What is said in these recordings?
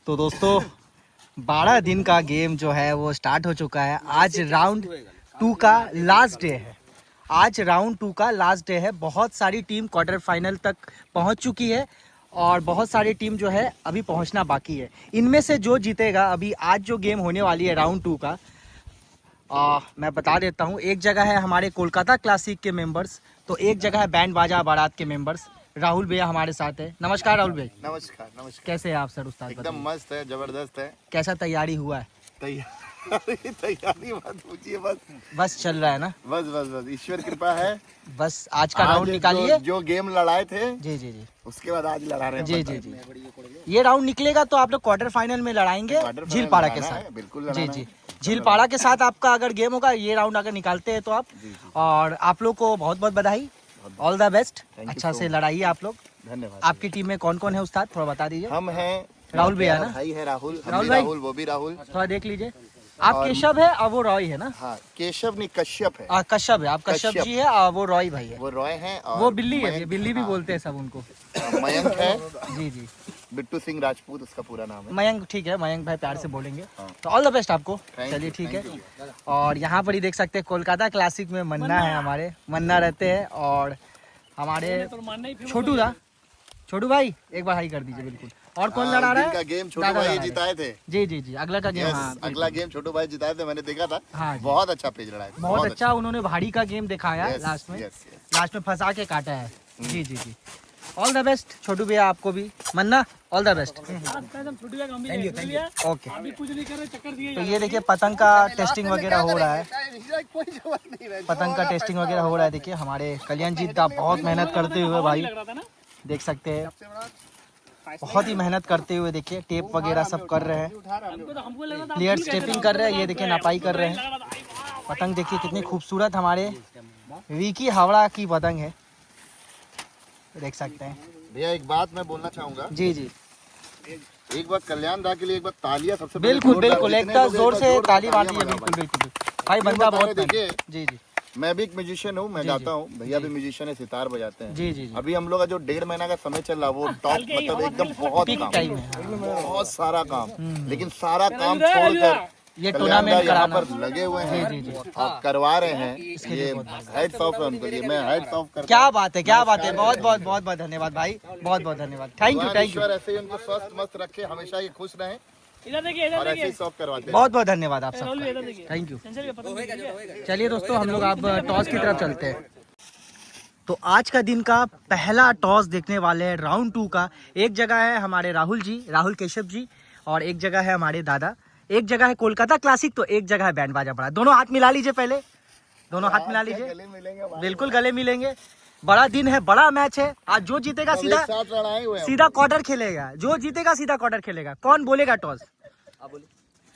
तो दोस्तों 12 दिन का गेम जो है वो स्टार्ट हो चुका है। आज राउंड 2 का लास्ट डे है। आज राउंड 2 का लास्ट डे है। बहुत सारी टीम क्वार्टर फाइनल तक पहुंच चुकी है और बहुत सारी टीम जो है अभी पहुंचना बाकी है। इनमें से जो जीतेगा, अभी आज जो गेम होने वाली है राउंड 2 का, मैं बता देता हूँ। एक जगह है हमारे कोलकाता क्लासिक के मेंबर्स, तो एक जगह है बैंड बाजा बारात के मेंबर्स। राहुल भैया हमारे साथ है। नमस्कार राहुल भाई। नमस्कार नमस्कार। कैसे हैं आप सर? उस्ताद एकदम मस्त है, जबरदस्त है। कैसा तैयारी हुआ है? तैयारी मत पूछिए, बस चल रहा है ना? बस बस बस ईश्वर कृपा है। बस आज का राउंड निकालिए। जो गेम लड़ाए थे जी जी जी, उसके बाद आज लड़ा रहे हैं। जी जी जी, ये राउंड निकलेगा तो आप लोग क्वार्टर फाइनल में लड़ाएंगे झीलपाड़ा के साथ। बिल्कुल जी जी, झीलपाड़ा के साथ आपका अगर गेम होगा, ये राउंड अगर निकालते हैं तो आप, और आप लोग को बहुत बहुत बधाई, ऑल द बेस्ट। अच्छा से लड़ाइए आप लोग। धन्यवाद। आपकी टीम में कौन कौन है उस्ताद, थोड़ा बता दीजिए। हम हैं राहुल भैया ना? भाई है राहुल, राहुल भाई, वो भी राहुल। थोड़ा देख लीजिए। आप केशव है और वो रॉय है ना? हाँ, केशव नहीं कश्यप है। कश्यप है, आप कश्यप जी है और वो रॉय भाई है। वो रॉय है और वो बिल्ली है, बिल्ली भी बोलते हैं सब उनको। मयंक है। जी जी, बिट्टू सिंह राजपूत उसका पूरा नाम है। मयंक, ठीक है, मयंक भाई प्यार से बोलेंगे। तो ऑल द बेस्ट आपको। चलिए ठीक है। और यहाँ पर ही देख सकते हैं कोलकाता क्लासिक में मन्ना है, हमारे मन्ना रहते हैं, और हमारे छोटू भाई एक बार हाई कर दीजिए। बिल्कुल। और कौन लड़ा रहा है? का गेम छोटू भाई जिताए थे। जी जी जी, अगला का गेम। हाँ, अगला गेम छोटू भाई जिताए थे, मैंने देखा था। हाँ, बहुत अच्छा पेज लड़ा है। बहुत अच्छा। उन्होंने भारी का गेम दिखाया लास्ट में। लास्ट में फंसा के काटा है। जी जी जी, ऑल द बेस्ट छोटू भैया, आपको भी। मन्ना ऑल द बेस्ट। ओके। तो ये देखिए पतंग का टेस्टिंग वगैरह हो रहा है। पतंग का टेस्टिंग वगैरह हो रहा है। देखिए हमारे कल्याण जी दा बहुत मेहनत करते हुए भाई, देख सकते हैं, बहुत ही मेहनत करते हुए। देखिए टेप वगैरह सब कर रहे हैं, प्लेयर स्टेपिंग कर रहे हैं। ये देखिए नपाई कर रहे हैं। पतंग देखिए कितनी खूबसूरत हमारे विकी हावड़ा की पतंग है, देख सकते हैं। भैया एक बात मैं बोलना चाहूंगा। जी जी, एक बार कल्याण दा के लिए एक बार तालियां सबसे बिल्कुल बिल्कुल, एक जोर से ताली मार दीजिए। बिल्कुल बिल्कुल भाई, बंदा बहुत। देखिए जी जी, मैं भी एक म्यूजिशियन हूँ, मैं गाता हूँ। भैया भी म्यूजिशियन है, सितार बजाते हैं। जी जी, अभी हम लोग का जो 1.5 महीना का समय चल रहा है वो टॉप, मतलब एकदम बहुत टाइम है, बहुत सारा काम। लेकिन सारा काम छोड़कर ये टूर्नामेंट यहाँ कराना पर लगे हुए हैं। जी जी, और करवा रहे हैं। ये हेड्स ऑफ है उनके लिए, मैं हेड्स ऑफ करता हूं। क्या बात है, क्या बात है। बहुत बहुत बहुत बहुत धन्यवाद भाई, बहुत बहुत धन्यवाद। Thank you thank you. ऐसे ही उनको स्वस्थ मस्त रखे, हमेशा ये खुश रहें। और ऐसे ही सब करवाते हैं। बहुत बहुत धन्यवाद आप सबका, थैंक यू। चलिए दोस्तों, हम लोग अब टॉस की तरफ चलते हैं। तो आज का दिन का पहला टॉस देखने वाले हैं राउंड 2 का। एक जगह है हमारे राहुल जी, राहुल केशव जी, और एक जगह है हमारे दादा। एक जगह है कोलकाता क्लासिक, तो एक जगह है बैंड बाजा बड़ा। दोनों हाथ मिला लीजिए, पहले दोनों हाथ मिला लीजिए। बिल्कुल गले मिलेंगे। बड़ा दिन है, बड़ा मैच है। आज जो जीतेगा सीधा क्वार्टर खेलेगा। जो जीतेगा सीधा क्वार्टर खेलेगा। कौन बोलेगा टॉस?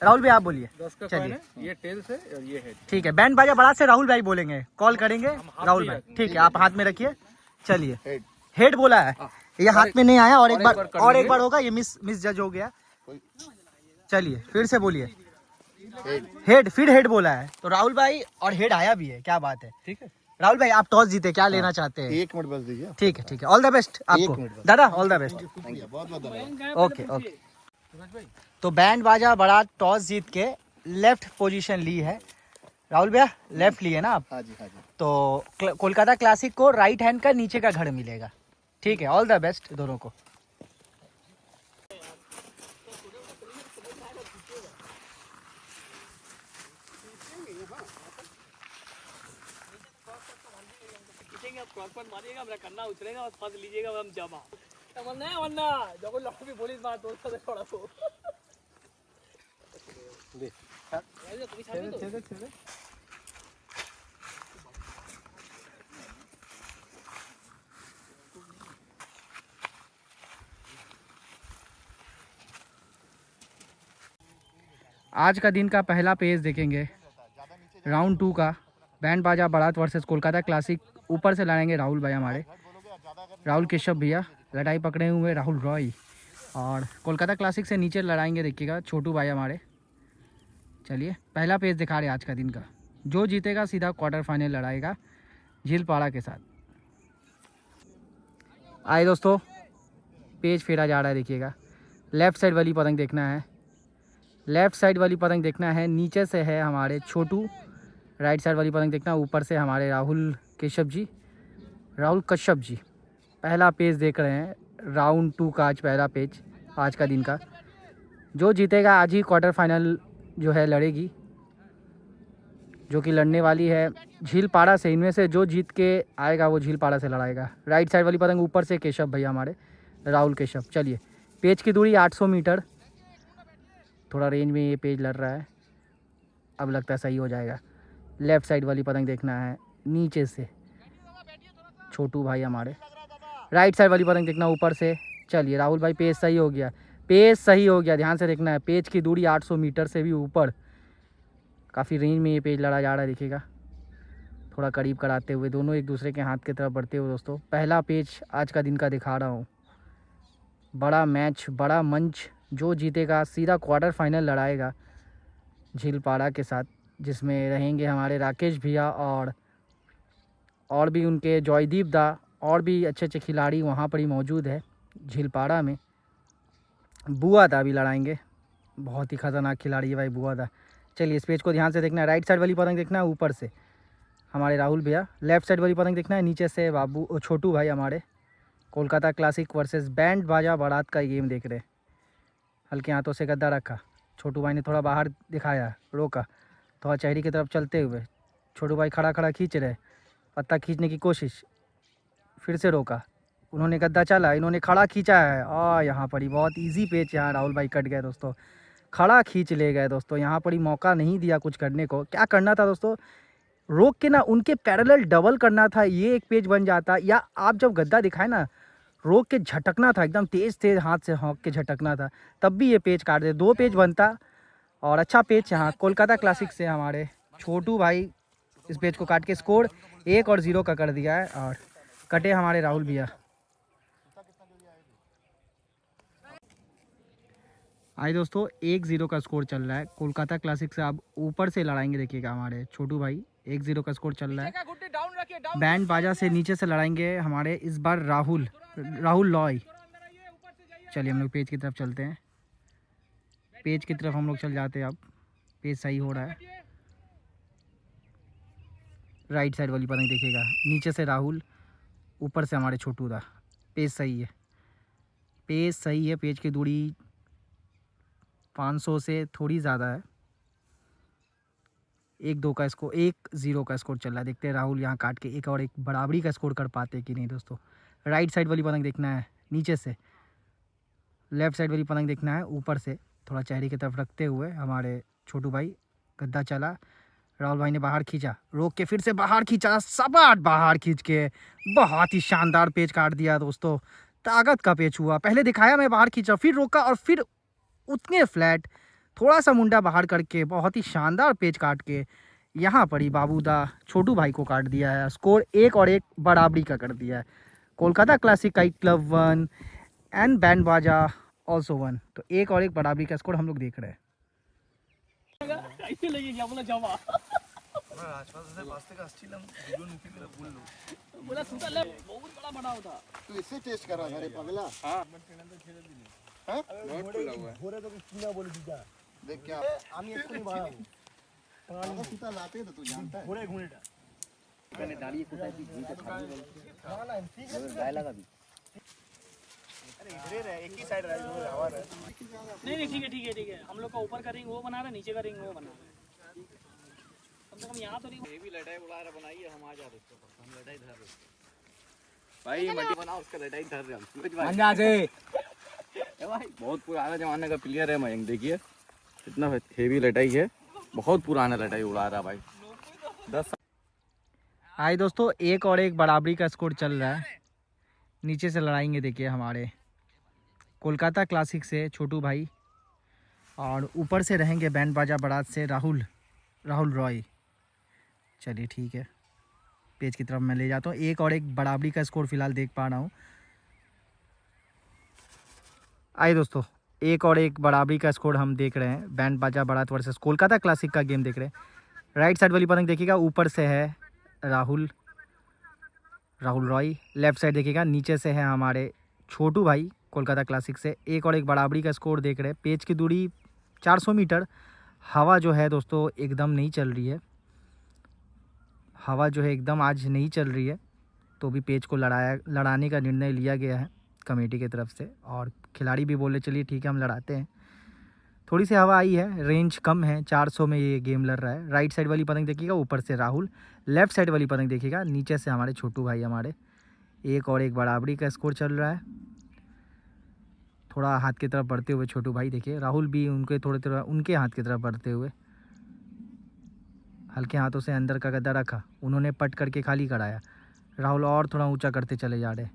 राहुल भाई आप बोलिए। चलिए, ये टेल से और ये हेड। ठीक है, बैंड बाजा बड़ा से राहुल भाई बोलेंगे, कॉल करेंगे राहुल भाई। ठीक है, आप हाथ में रखिए। चलिए, हेड बोला है, ये हाथ में नहीं आया। और एक बार होगा, ये मिस जज हो गया। चलिए फिर से बोलिए। हेड, फिर हेड बोला है तो राहुल भाई, और हेड आया भी है। क्या बात है। ठीक है राहुल भाई, आप टॉस जीते, क्या लेना चाहते हैं? 1 मिनट बस दीजिए। ठीक है ठीक है, ऑल द बेस्ट आपको दादा, all the best. Okay okay. तो बैंड बाजा बड़ा टॉस जीत के लेफ्ट पोजीशन ली है। राहुल भैया लेफ्ट लिए ना आप? हाँ जी हाँ जी। तो कोलकाता क्लासिक को राइट हैंड का नीचे का घर मिलेगा। ठीक है, ऑल द बेस्ट दोनों को। मारिएगा, मेरा कन्ना उछलेगा और फंस लीजिएगा, हम जमा वरना जब लड़को भी बोली बात दोस्त से थोड़ा को दे आज का दिन का पहला पेज देखेंगे राउंड 2 का। बैंड बाजा बारात वर्सेस कोलकाता क्लासिक। ऊपर से लड़ेंगे राहुल भाई हमारे, राहुल केशव भैया लड़ाई पकड़े हुए, राहुल रॉय। और कोलकाता क्लासिक से नीचे लड़ाएंगे, देखिएगा, छोटू भाई हमारे। चलिए पहला पेज दिखा रहे आज का दिन का। जो जीतेगा सीधा क्वार्टर फाइनल लड़ाएगा झीलपाड़ा के साथ। आए दोस्तों, पेज फेरा जा रहा है, देखिएगा। लेफ़्ट साइड वाली पतंग देखना है, लेफ़्ट साइड वाली पतंग देखना है। नीचे से है हमारे छोटू, राइट साइड वाली पतंग देखना, ऊपर से हमारे राहुल कश्यप जी। पहला पेज देख रहे हैं राउंड 2 का, आज पहला पेज आज का दिन का। जो जीतेगा आज ही क्वार्टर फाइनल जो है लड़ेगी, जो कि लड़ने वाली है झीलपाड़ा से। इनमें से जो जीत के आएगा वो झीलपाड़ा से लड़ाएगा। राइट साइड वाली पतंग ऊपर से केशव भैया हमारे, राहुल केशव। चलिए, पेज की दूरी 800 मीटर, थोड़ा रेंज में ये पेज लड़ रहा है, अब लगता है सही हो जाएगा। लेफ़्ट साइड वाली पतंग देखना है, नीचे से छोटू भाई हमारे। राइट साइड वाली पतंग देखना ऊपर से। चलिए राहुल भाई, पेज सही हो गया, पेज सही हो गया, ध्यान से देखना है। पेज की दूरी 800 मीटर से भी ऊपर, काफ़ी रेंज में ये पेज लड़ा जा रहा है, देखिएगा थोड़ा करीब कराते हुए, दोनों एक दूसरे के हाथ की तरफ बढ़ते हुए। दोस्तों पहला पेज आज का दिन का दिखा रहा हूँ। बड़ा मैच, बड़ा मंच, जो जीतेगा सीधा क्वार्टर फाइनल लड़ाएगा झीलपाड़ा के साथ, जिसमें रहेंगे हमारे राकेश भैया और भी उनके जॉयदीप दा, और भी अच्छे अच्छे खिलाड़ी वहाँ पर ही मौजूद है झीलपाड़ा में। बुआ दा भी लड़ाएंगे, बहुत ही ख़तरनाक खिलाड़ी है भाई बुआ दा। चलिए इस पेज को ध्यान से देखना है। राइट साइड वाली पतंग देखना है ऊपर से हमारे राहुल भैया, लेफ़्ट साइड वाली पतंग देखना है नीचे से छोटू भाई हमारे। कोलकाता क्लासिक वर्सेस बैंड बाजा बारात का गेम देख रहे। हल्के हाथों से गद्दा रखा, छोटू भाई ने थोड़ा बाहर दिखाया, रोका, थोड़ा चेहरी की तरफ चलते हुए छोटू भाई खड़ा खींच रहे, पत्ता खींचने की कोशिश, फिर से रोका, उन्होंने गद्दा चला, इन्होंने खड़ा खींचा है। यहाँ पर ही बहुत इजी पेच, यहाँ राहुल भाई कट गए दोस्तों, खड़ा खींच ले गए दोस्तों। यहाँ पर ही मौका नहीं दिया कुछ करने को। क्या करना था दोस्तों, रोक के ना उनके पैरेलल डबल करना था, ये एक पेज बन जाता। या आप जब गद्दा दिखाए ना, रोक के झटकना था, एकदम तेज़ हाथ से हॉक के झटकना था, तब भी ये पेज काट दे, 2 पेज बनता। और अच्छा पेज यहाँ कोलकाता क्लासिक से हमारे छोटू भाई इस पेज को काट के स्कोर 1 और 0 का कर दिया है, और कटे हमारे राहुल भैया। आइए दोस्तों, 1-0 का स्कोर चल रहा है कोलकाता क्लासिक से। अब ऊपर से लड़ाएंगे, देखिएगा हमारे छोटू भाई, 1-0 का स्कोर चल रहा है। बैंड बाजा से नीचे से लड़ाएंगे हमारे इस बार राहुल लॉय। चलिए हम लोग पेज की तरफ चलते हैं, पेज की तरफ हम लोग चल जाते हैं। अब पेज सही हो रहा है। राइट साइड वाली पतंग देखिएगा, नीचे से राहुल, ऊपर से हमारे छोटू दा। पेज सही है, पेज सही है। पेज की दूरी 500 से थोड़ी ज़्यादा है। 1-0 का स्कोर चल रहा है। देखते हैं राहुल यहाँ काट के एक बराबरी का स्कोर कर पाते कि नहीं दोस्तों। राइट साइड वाली पतंग देखना है नीचे से, लेफ़्ट साइड वाली पतंग देखना है ऊपर से, थोड़ा चेहरे की तरफ रखते हुए हमारे छोटू भाई। गद्दा चला, राहुल भाई ने बाहर खींचा, रोक के फिर से बाहर खींचा, सपाट बाहर खींच के बहुत ही शानदार पेज काट दिया दोस्तों। ताकत का पेच हुआ, पहले दिखाया मैं बाहर खींचा, फिर रोका और फिर उतने फ्लैट, थोड़ा सा मुंडा बाहर करके बहुत ही शानदार पेज काट के यहाँ पर ही बाबूदा छोटू भाई को काट दिया है। स्कोर 1 और 1 बराबरी का कर दिया है। कोलकाता क्लासिक का क्लब 1 एंड बैंड बाजा ऑल्सो 1, तो 1 और 1 बराबरी का स्कोर हम लोग देख रहे हैं। तू इसे टेस्ट कर रहा है पगला। देख क्या আমি এক্ষুনি বাড়াবো সুতা লাতে তো তুই জানতা है ঘুরে ঘুরেটা এখানে দাঁড়িয়ে কোথায় তুই ঘুরতে থাকবি না না ঠিক আছে গায়ে লাগাবি अरे इधर है एक ही साइड रहा है हवा है नहीं ठीक है हम लोग का ऊपर का रिंग वो बना रहा है, नीचे का रिंग वो बना रहा है। कम से कम यहाँ तो नहीं, ये भी लड़ाई उड़ा रहा बनाई है, हम आ जा रहे हैं, हम लड़ाई धर रहे भाई, मंडी बनाओ उसका लड़ाई धर रहे हम अंदाजे। भाई बहुत पुराना जमाने का प्लेयर है मयंक, देखिए इतना हेवी लड़ाई है, बहुत पुराना लड़ाई उड़ा रहा भाई 10। आइए दोस्तों, 1 और 1 बराबरी का स्कोर चल रहा है। नीचे से लड़ाएंगे, देखिए हमारे कोलकाता क्लासिक से छोटू भाई, और ऊपर से रहेंगे बैंड बाजा बारात से राहुल रॉय। चलिए ठीक है, पेज की तरफ मैं ले जाता हूँ। 1 और 1 बराबरी का स्कोर फिलहाल देख पा रहा हूँ। आइए दोस्तों, 1 और 1 बराबरी का स्कोर हम देख रहे हैं। बैंड बाजा बारात वर्सेस कोलकाता क्लासिक का गेम देख रहे हैं। राइट साइड वाली पतंग देखिएगा, ऊपर से है राहुल रॉय। लेफ़्ट साइड देखिएगा, नीचे से है हमारे छोटू भाई कोलकाता क्लासिक से। एक और एक बराबरी का स्कोर देख रहे हैं। पेच की दूरी 400 मीटर। हवा जो है दोस्तों एकदम नहीं चल रही है, हवा जो है एकदम आज नहीं चल रही है, तो भी पेच को लड़ाने का निर्णय लिया गया है कमेटी की तरफ से। और खिलाड़ी भी बोले चलिए ठीक है हम लड़ाते हैं। थोड़ी सी हवा आई है, रेंज कम है, 400 में ये गेम लड़ रहा है। राइट साइड वाली पतंग देखिएगा, ऊपर से राहुल। लेफ्ट साइड वाली पतंग देखिएगा, नीचे से हमारे छोटू भाई हमारे। एक और एक बराबरी का स्कोर चल रहा है। थोड़ा हाथ की तरफ बढ़ते हुए छोटू भाई देखिए, राहुल भी थोड़ा उनके हाथ की तरफ बढ़ते हुए हल्के हाथों से अंदर का गद्दा रखा, उन्होंने पट करके खाली कराया। राहुल और थोड़ा ऊंचा करते चले जा रहे।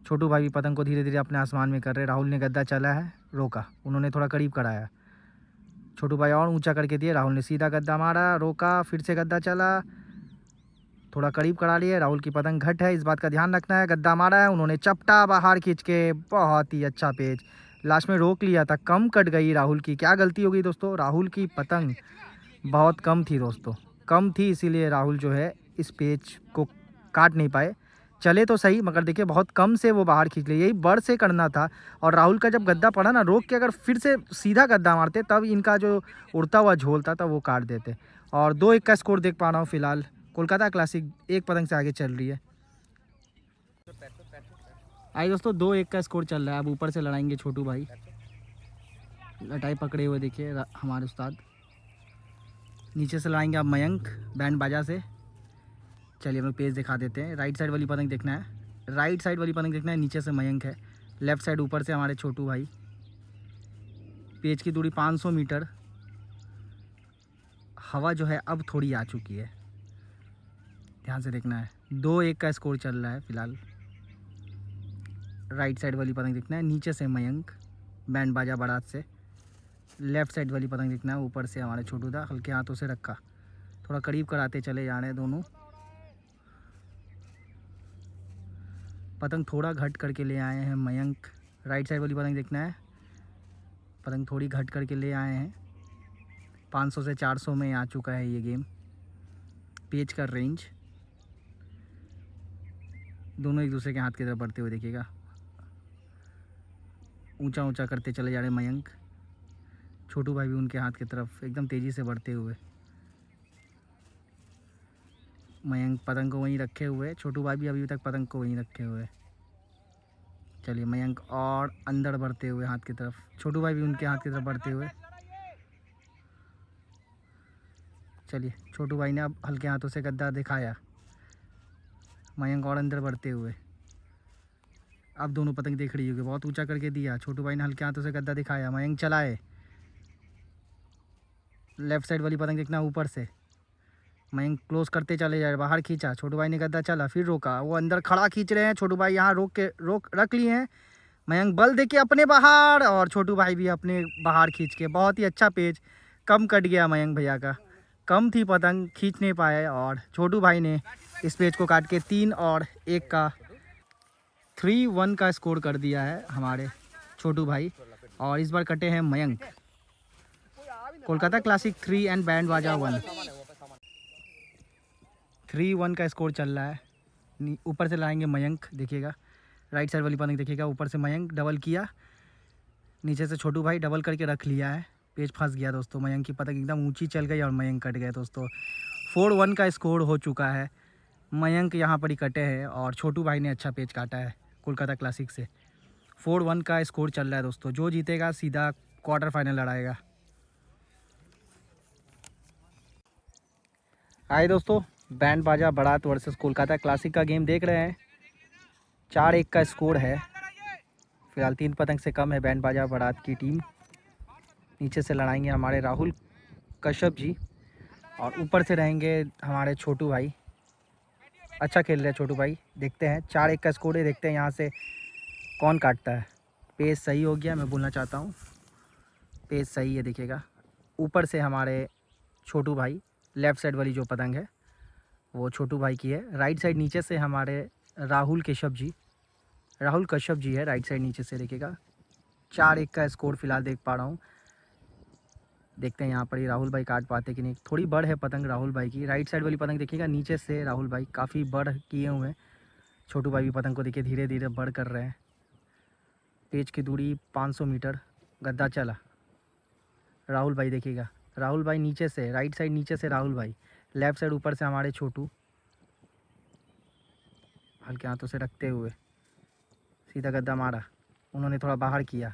छोटू भाई भी पतंग को धीरे धीरे अपने आसमान में कर रहे। राहुल ने गद्दा चला है, रोका, उन्होंने थोड़ा करीब कराया। छोटू भाई और ऊंचा करके दिए, राहुल ने सीधा गद्दा मारा, रोका, फिर से गद्दा चला, थोड़ा करीब करा लिए। राहुल की पतंग घट है, इस बात का ध्यान रखना है। गद्दा मारा है, उन्होंने चपटा बाहर खींच के, बहुत ही अच्छा पेच, लास्ट में रोक लिया था, कम कट गई राहुल की। क्या गलती हो गई दोस्तों, राहुल की पतंग बहुत कम थी दोस्तों, कम थी, इसीलिए राहुल जो है इस पेच को काट नहीं पाए। चले तो सही, मगर देखिए बहुत कम से वो बाहर खींच लिए, यही बड़ से करना था। और राहुल का जब गद्दा पड़ा ना, रोक के अगर फिर से सीधा गद्दा मारते तब इनका जो उड़ता हुआ झोल था तब वो काट देते। और 2-1 का स्कोर देख पा रहा हूँ फिलहाल। कोलकाता क्लासिक एक पतंग से आगे चल रही है। आइए दोस्तों, 2-1 का स्कोर चल रहा है। अब ऊपर से लड़ाएंगे छोटू भाई, लटाई पकड़े हुए देखिए हमारे उस्ताद। नीचे से लड़ाएंगे अब मयंक बैंड बाजा से। चलिए हम लोग पेज दिखा देते हैं। राइट साइड वाली पतंग देखना है, राइट साइड वाली पतंग देखना है, नीचे से मयंक है। लेफ्ट साइड ऊपर से हमारे छोटू भाई। पेज की दूरी 500 मीटर। हवा जो है अब थोड़ी आ चुकी है, ध्यान से देखना है। 2-1 का स्कोर चल रहा है फिलहाल। राइट साइड वाली पतंग देखना है, नीचे से मयंक बैंड बाजा बारात से। लेफ्ट साइड वाली पतंग देखना है, ऊपर से हमारे छोटू दा, हल्के हाथों से रखा, थोड़ा करीब कराते चले जा रहे हैं दोनों। पतंग थोड़ा घट करके ले आए हैं मयंक। राइट साइड वाली पतंग देखना है, पतंग थोड़ी घट करके ले आए हैं। 500 से 400 में आ चुका है ये गेम। पेच का रेंज, दोनों एक दूसरे के हाथ की तरफ बढ़ते हुए देखिएगा। ऊंचा ऊंचा करते चले जा रहे मयंक, छोटू भाई भी उनके हाथ की तरफ एकदम तेज़ी से बढ़ते हुए। मयंक पतंग को वहीं रखे हुए, छोटू भाई भी अभी तक पतंग को वहीं रखे हुए। चलिए मयंक और अंदर बढ़ते हुए हाथ की तरफ, छोटू भाई भी उनके हाथ की तरफ बढ़ते हुए। चलिए छोटू भाई ने अब हल्के हाथों से गद्दा दिखाया, मयंक और अंदर बढ़ते हुए। अब दोनों पतंग देख रही होगी, बहुत ऊंचा करके दिया, छोटू भाई ने हल्के हाथों से गद्दा दिखाया, मयंक चलाए। लेफ्ट साइड वाली पतंग देखना ऊपर से, मयंक क्लोज करते चले जाए, बाहर खींचा, छोटू भाई ने गद्दा चला, फिर रोका, वो अंदर खड़ा खींच रहे हैं, छोटू भाई यहाँ रोक रख लिए हैं। मयंक बल देके अपने बाहर, और छोटू भाई भी अपने बाहर खींच के। बहुत ही अच्छा पेज, कम कट गया मयंक भैया का, कम थी पतंग, खींच नहीं पाए। और छोटू भाई ने इस पेज को काट के 3-1 का 3-1 का स्कोर कर दिया है हमारे छोटू भाई। और इस बार कटे हैं Mayank. Kolkata classic 3 and band बाजा 1। 3-1 का स्कोर चल रहा है। ऊपर से लाएंगे मयंक, देखिएगा राइट साइड वाली पतंग देखिएगा, ऊपर से मयंक डबल किया, नीचे से छोटू भाई डबल करके रख लिया है। पेज फंस गया दोस्तों, मयंक की पतंग एकदम ऊंची चल गई और मयंक कट गए दोस्तों। 4-1 का स्कोर हो चुका है। मयंक यहाँ पर ही कटे हैं और छोटू भाई ने अच्छा पेज काटा है कोलकाता क्लासिक से। 4-1 का स्कोर चल रहा है दोस्तों। जो जीतेगा सीधा क्वार्टर फाइनल लड़ाएगा। आए दोस्तों, बैंड बाजा बारात वर्सेस कोलकाता क्लासिक का गेम देख रहे हैं। 4-1 का स्कोर है फिलहाल, 3 पतंग से कम है बैंड बाजा बारात की टीम। नीचे से लड़ाएंगे हमारे राहुल कश्यप जी और ऊपर से रहेंगे हमारे छोटू भाई। अच्छा खेल रहे हैं छोटू भाई, देखते हैं। 4-1 का स्कोर है, देखते हैं यहाँ से कौन काटता है। पेज सही हो गया, मैं बोलना चाहता हूँ पेज सही है, देखिएगा। ऊपर से हमारे छोटू भाई, लेफ़्ट साइड वाली जो पतंग है वो छोटू भाई की है। राइट साइड नीचे से हमारे राहुल कश्यप जी है, राइट साइड नीचे से देखिएगा। 4-1 का स्कोर फिलहाल देख पा रहा हूँ। देखते हैं यहाँ पर ही राहुल भाई काट पाते कि नहीं। थोड़ी बड़ है पतंग राहुल भाई की। राइट साइड वाली पतंग देखिएगा, नीचे से राहुल भाई काफ़ी बड़ किए हुए हैं। छोटू भाई भी पतंग को देखिए धीरे धीरे बड़ कर रहे हैं। पेज की दूरी 500 मीटर। गद्दा चला। राहुल भाई देखिएगा, राहुल भाई नीचे से, राइट साइड नीचे से राहुल भाई, लेफ़्ट साइड ऊपर से हमारे छोटू, हल्के हाथों से रखते हुए सीधा गद्दा मारा। उन्होंने थोड़ा बाहर किया,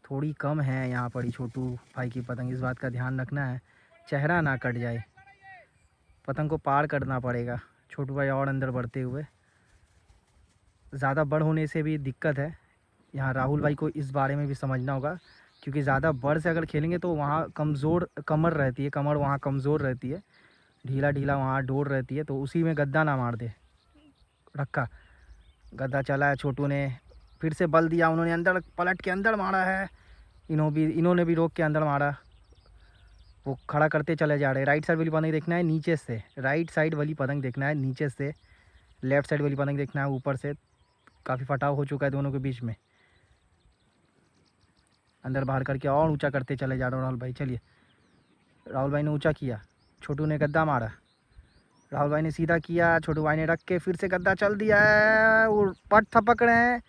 थोड़ी कम है यहाँ पर ही छोटू भाई की पतंग, इस बात का ध्यान रखना है चेहरा ना कट जाए, पतंग को पार करना पड़ेगा। छोटू भाई और अंदर बढ़ते हुए, ज़्यादा बड़ होने से भी दिक्कत है यहाँ, राहुल भाई को इस बारे में भी समझना होगा, क्योंकि ज़्यादा बड़ से अगर खेलेंगे तो वहाँ कमज़ोर कमर रहती है, कमर वहाँ कमज़ोर रहती है, ढीला ढीला वहाँ डोर रहती है, तो उसी में गद्दा ना मार दे। रखा, गद्दा चला है, छोटू ने फिर से बल दिया, उन्होंने अंदर पलट के अंदर मारा है, इन्होंने भी रोक के अंदर मारा। वो खड़ा करते चले जा रहे हैं। राइट साइड वाली पतंग देखना है नीचे से, राइट साइड वाली पतंग देखना है नीचे से, लेफ़्ट साइड वाली पतंग देखना है ऊपर से। काफ़ी फटाव हो चुका है दोनों के बीच में। अंदर बाहर करके और ऊंचा करते चले जा रहे हो राहुल भाई। चलिए, राहुल भाई ने ऊंचा किया, छोटू ने गद्दा मारा, राहुल भाई ने सीधा किया, छोटू भाई ने रख के फिर से गद्दा चल दिया है, वो पट थपक रहे हैं।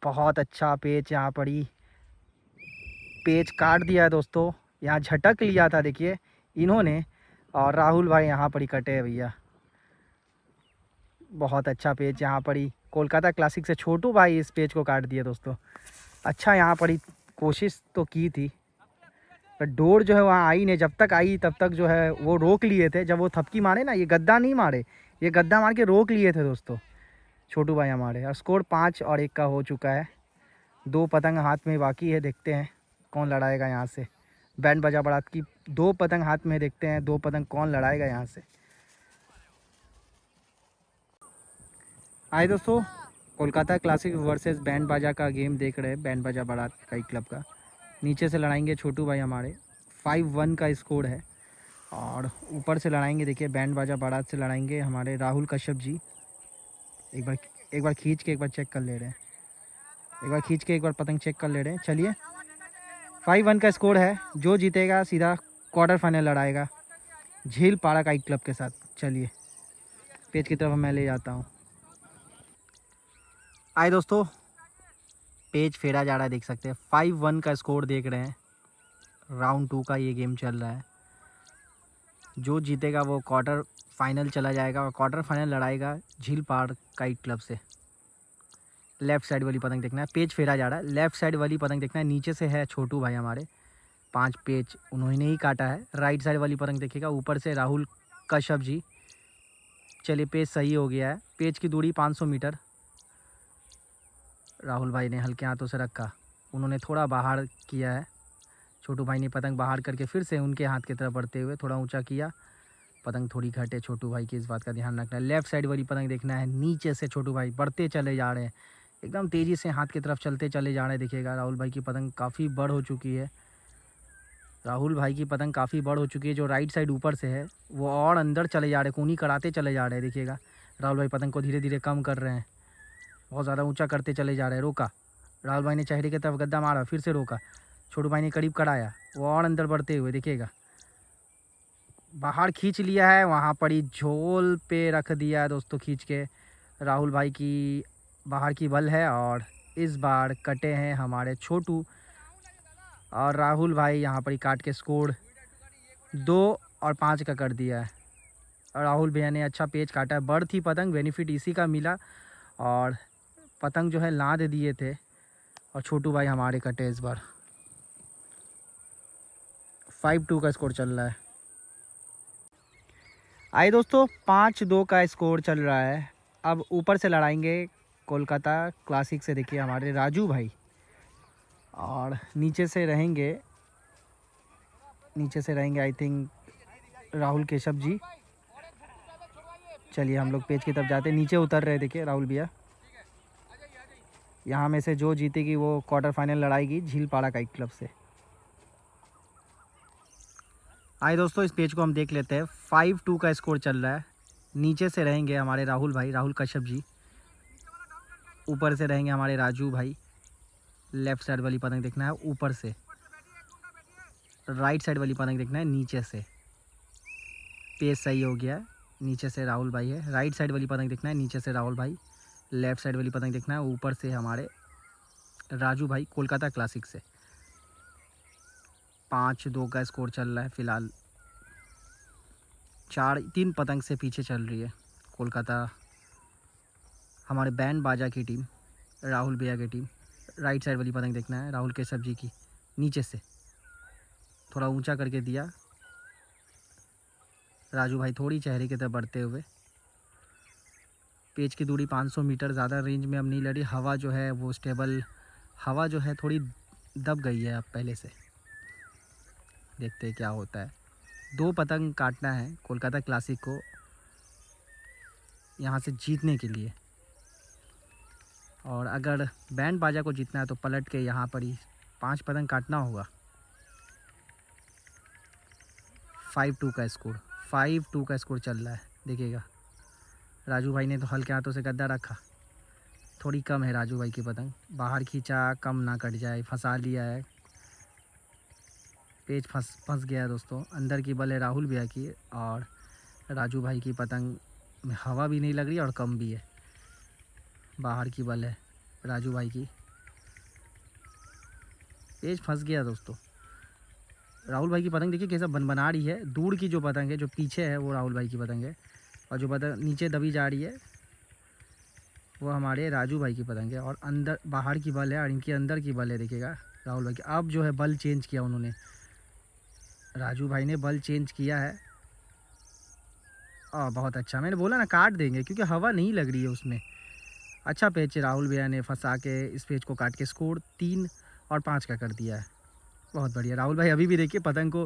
बहुत अच्छा पेच यहाँ पड़ी, पेच काट दिया है दोस्तों, यहाँ झटक लिया था देखिए इन्होंने, और राहुल भाई यहाँ पर ही कटे हैं भैया। बहुत अच्छा पेच यहाँ पर ही, कोलकाता क्लासिक से छोटू भाई इस पेच को काट दिया दोस्तों। अच्छा यहाँ पर ही कोशिश तो की थी, पर डोर जो है वहाँ आई नहीं, जब तक आई तब तक जो है वो रोक लिए थे। जब वो थपकी मारे ना, ये गद्दा नहीं मारे, ये गद्दा मार के रोक लिए थे दोस्तों छोटू भाई हमारे। और स्कोर 5-1 का हो चुका है। 2 पतंग हाथ में बाकी है, देखते हैं कौन लड़ाएगा यहाँ से। बैंड बाजा बारात की 2 पतंग हाथ में, देखते हैं 2 पतंग कौन लड़ाएगा यहाँ से। आए दोस्तों, कोलकाता क्लासिक वर्सेस बैंड बाजा का गेम देख रहे हैं, बैंड बाजा बारात का क्लब का। नीचे से लड़ाएंगे छोटू भाई हमारे, 5-1 का स्कोर है। और ऊपर से लड़ाएंगे देखिए, बैंड बाजा बारात से लड़ाएंगे हमारे राहुल कश्यप जी। एक बार खींच के एक बार चेक कर ले रहे हैं, एक बार खींच के एक बार पतंग चेक कर ले रहे हैं। चलिए, 5-1 का स्कोर है, जो जीतेगा सीधा क्वार्टर फाइनल लड़ाएगा झील पाड़ा का क्लब के साथ। चलिए, पेज की तरफ मैं ले जाता हूँ। आए दोस्तों, पेज फेरा जा रहा है, देख सकते हैं 5-1 का स्कोर देख रहे हैं। राउंड 2 का ये गेम चल रहा है, जो जीतेगा वो क्वार्टर फाइनल चला जाएगा, और क्वार्टर फाइनल लड़ाएगा झील पाड़ का क्लब से। लेफ़्ट साइड वाली पतंग देखना है, पेज फेरा जा रहा है, लेफ़्ट साइड वाली पतंग देखना है, नीचे से है छोटू भाई हमारे, 5 पेज उन्होंने ही काटा है। राइट साइड वाली पतंग देखिएगा, ऊपर से राहुल कश्यप जी। चलिए, पेज सही हो गया है, पेज की दूरी 500 मीटर। राहुल भाई ने हल्के हाथों से रखा, उन्होंने थोड़ा बाहर किया है, छोटू भाई ने पतंग बाहर करके फिर से उनके हाथ की तरफ बढ़ते हुए थोड़ा ऊंचा किया। पतंग थोड़ी घटे छोटू भाई की, इस बात का ध्यान रखना है। लेफ़्ट साइड वाली पतंग देखना है नीचे से, छोटू भाई बढ़ते चले जा रहे हैं, एकदम तेज़ी से हाथ की तरफ चलते चले जा रहे हैं। देखिएगा, राहुल भाई की पतंग काफ़ी बड़ हो चुकी है, राहुल भाई की पतंग काफ़ी बड़ हो चुकी है। जो राइट साइड ऊपर से है वो और अंदर चले जा रहे हैं, कूनी कराते चले जा रहे हैं। देखिएगा, राहुल भाई पतंग को धीरे धीरे कम कर रहे हैं, बहुत ज़्यादा ऊंचा करते चले जा रहे हैं। रोका, राहुल भाई ने चेहरे की तरफ गद्दा मारा, फिर से रोका, छोटू भाई ने करीब कराया, वो और अंदर बढ़ते हुए देखिएगा बाहर खींच लिया है, वहाँ पर ही झोल पे रख दिया है दोस्तों खींच के। राहुल भाई की बाहर की बल है, और इस बार कटे हैं हमारे छोटू, और राहुल भाई यहाँ पर ही काट के स्कोर 2 और 5 का कर दिया है। और राहुल भैया ने अच्छा पेच काटा है, बड़ थी पतंग, बेनिफिट इसी का मिला, और पतंग जो है लाद दिए थे, और छोटू भाई हमारे कटे इस बार। 5-2 का स्कोर चल रहा है। आइए दोस्तों, 5-2 का स्कोर चल रहा है। अब ऊपर से लड़ाएंगे कोलकाता क्लासिक से, देखिए हमारे राजू भाई, और नीचे से रहेंगे आई थिंक राहुल केशव जी। चलिए, हम लोग पेज की तरफ जाते हैं, नीचे उतर रहे, देखिए राहुल भैया। यहाँ में से जो जीतेगी वो क्वार्टर फाइनल लड़ाएगी झील पाड़ा का क्लब से। आइए दोस्तों, इस पेज को हम देख लेते हैं। 5-2 का स्कोर चल रहा है। नीचे से रहेंगे हमारे राहुल भाई, राहुल कश्यप जी। ऊपर से रहेंगे हमारे राजू भाई। लेफ़्ट साइड वाली पतंग देखना है ऊपर से, राइट साइड वाली पतंग देखना है नीचे से। पेज सही हो गया है, नीचे से राहुल भाई है। राइट साइड वाली पतंग देखना है नीचे से राहुल भाई। लेफ़्ट साइड वाली पतंग देखना है ऊपर से हमारे राजू भाई कोलकाता क्लासिक से। 5-2 का स्कोर चल रहा है फ़िलहाल। 3 पतंग से पीछे चल रही है कोलकाता हमारे बैंड बाजा की टीम, राहुल भैया की टीम। राइट साइड वाली पतंग देखना है राहुल केशव जी की, नीचे से थोड़ा ऊंचा करके दिया राजू भाई, थोड़ी चेहरे की तरफ बढ़ते हुए। पेच की दूरी 500 मीटर, ज़्यादा रेंज में अब नहीं लड़ी। हवा जो है वो स्टेबल, हवा जो है थोड़ी दब गई है अब पहले से। देखते हैं क्या होता है। 2 पतंग काटना है कोलकाता क्लासिक को यहाँ से जीतने के लिए, और अगर बैंड बाजा को जीतना है तो पलट के यहाँ पर ही 5 पतंग काटना होगा। 5-2 का स्कोर, 5-2 का स्कोर चल रहा है। देखिएगा राजू भाई ने तो हल्के हाथों से गद्दा रखा, थोड़ी कम है राजू भाई की पतंग, बाहर खींचा कम ना कट जाए, फंसा लिया है। पेच फंस गया है दोस्तों। अंदर की बल है राहुल भैया की, और राजू भाई की पतंग में हवा भी नहीं लग रही और कम भी है। बाहर की बल है राजू भाई की, पेच फंस गया दोस्तों। राहुल भाई की पतंग देखिए कैसा बना रही है। दूर की जो पतंग है जो पीछे है वो राहुल भाई की पतंग है, और जो पतंग नीचे दबी जा रही है वो हमारे राजू भाई की पतंग है। और अंदर बाहर की बल है और इनके अंदर की बल है। देखिएगा राहुल भाई की अब जो है बल चेंज किया उन्होंने, राजू भाई ने बल चेंज किया है। बहुत अच्छा, मैंने बोला ना काट देंगे क्योंकि हवा नहीं लग रही है उसमें। अच्छा पेच राहुल भैया ने फंसा के इस पेच को काट के स्कोर 3 और 5 का कर दिया है। बहुत बढ़िया। राहुल भाई अभी भी देखिए पतंग को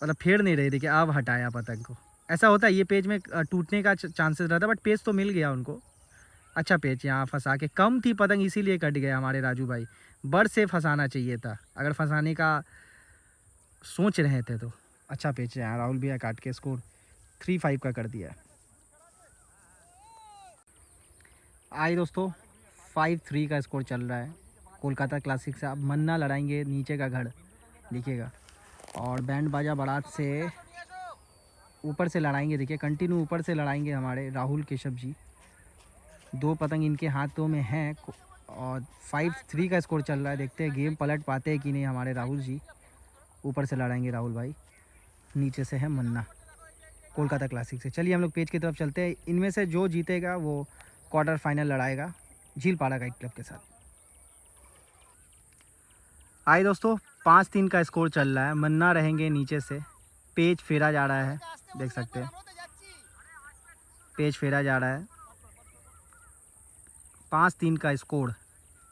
मतलब फेर नहीं रहे, देखिए अब हटाया पतंग को। ऐसा होता है ये पेज में टूटने का चांसेस रहता है, बट पेज तो मिल गया उनको। अच्छा पेज यहाँ फंसा के, कम थी पतंग इसीलिए कट गया हमारे राजू भाई। बड़ से फंसाना चाहिए था अगर फंसाने का सोच रहे थे तो। अच्छा पेच यहाँ राहुल भैया काट के स्कोर 3-5 का कर दिया। आइए दोस्तों 5-3 का स्कोर चल रहा है कोलकाता क्लासिक से। अब मन्ना लड़ाएंगे नीचे का घर, देखिएगा, और बैंड बाजा बारात से ऊपर से लड़ाएंगे। देखिए कंटिन्यू ऊपर से लड़ाएंगे हमारे राहुल केशव जी। 2 पतंग इनके हाथों में हैं और 5-3 का स्कोर चल रहा है। देखते हैं गेम पलट पाते हैं कि नहीं हमारे राहुल जी। ऊपर से लड़ाएंगे राहुल भाई, नीचे से है मन्ना कोलकाता क्लासिक से। चलिए हम लोग पेज की तरफ चलते हैं। इनमें से जो जीतेगा वो क्वार्टर फाइनल लड़ाएगा झीलपाड़ा काइट क्लब के साथ। आइए दोस्तों 5-3 का स्कोर चल रहा है। मन्ना रहेंगे नीचे से, पेज फेरा जा रहा है, देख सकते हैं पेज फेरा जा रहा है। 5-3 का स्कोर,